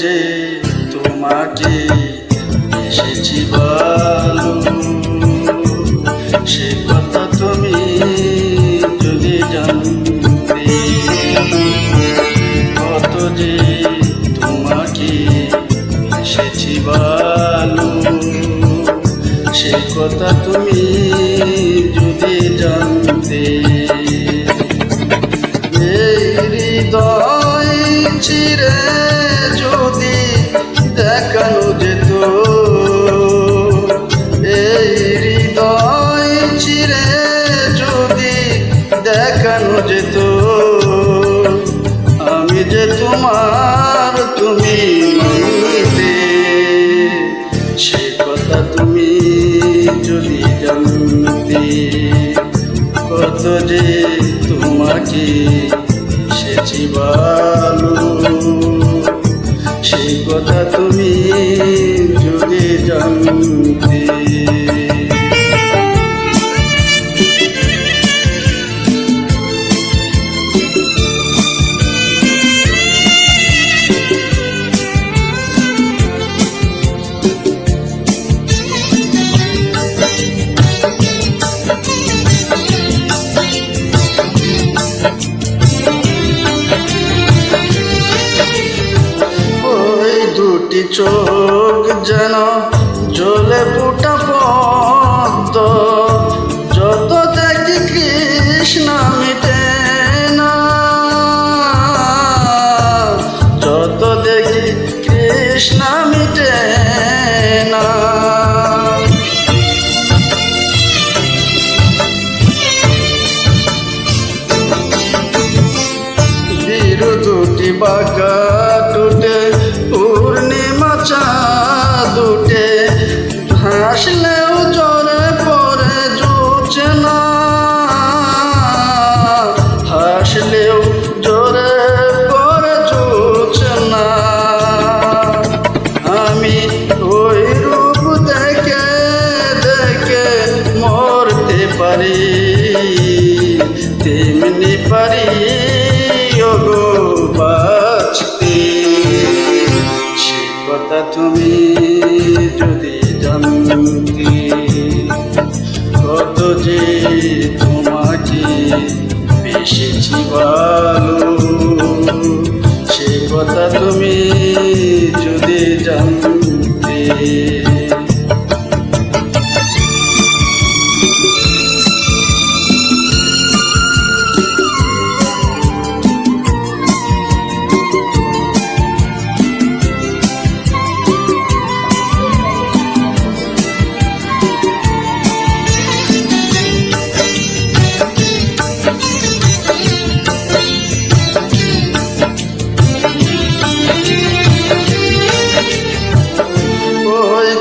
যে তোমাকে এসেছি ভালো, সে কথা তুমি যদি জানতে। কত যে তোমাকে এসেছি ভালো, সে কথা তুমি যদি জানতে। এই হৃদয় চিরে যদি দেখানো যেত, এই হৃদয় চিরে যদি দেখানো যেত, আমি যে তোমার তুমি মানতে। সে কথা তুমি যদি জানতে। কত যে তোমাকে এসেছি ভালো, সেই কথা তুমি যদি জানতে। দুটি চোখ যেন জ্বলে ফুটা পদ্ম, যত দেখি কৃষ্ণ মিটে না, যত দেখি কৃষ্ণ মিটে না। বীর দুটি বাঁকা টুটে পূর্ণিমা চাঁদ উঠে, হাসলেও জোরে পরে জুটছে না, হাসলেও জোরে পরে জুটছে না। আমি ওই রূপ দেখে দেখে মরতে পারি, তেমনি পারি ওগো বাঁচতে। সে কথা তুমি যদি জানতে। কত যে তোমাকে বেসেছি ভালো, সে কথা তুমি যদি জানতে।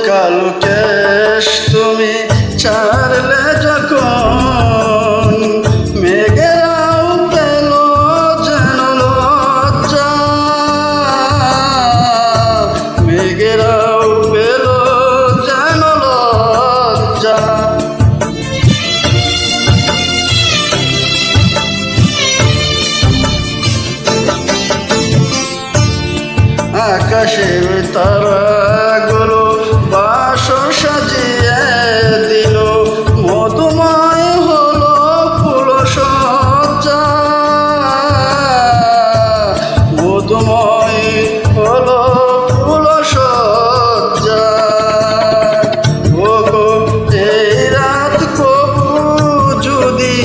কালো কেশ তুমি ছাড়লে যখন, মেঘেরাও পেল যেন লজ্জা, মেঘেরাও পেল যেন লজ্জা। আকাশের তারাগুলো বাসর সাজিয়ে দিল, মধুময় হলো ফুল সজ্জা, মধুময় হলো ফুল সজ্জা। ওগো এই রাত কবু যদি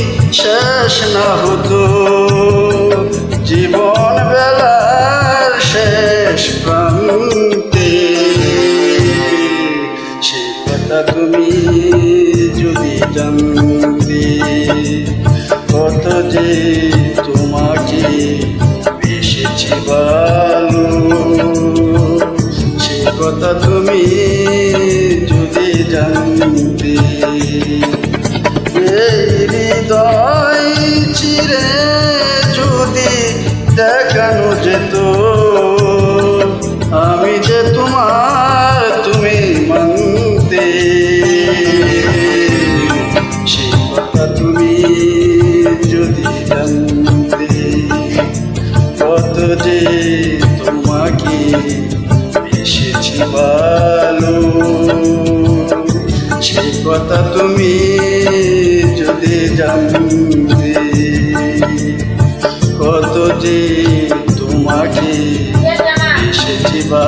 শেষ না হতো, জীবন বেলার শেষ প্রান্তে। জানতে কত যে তোমাকে এসেছি বা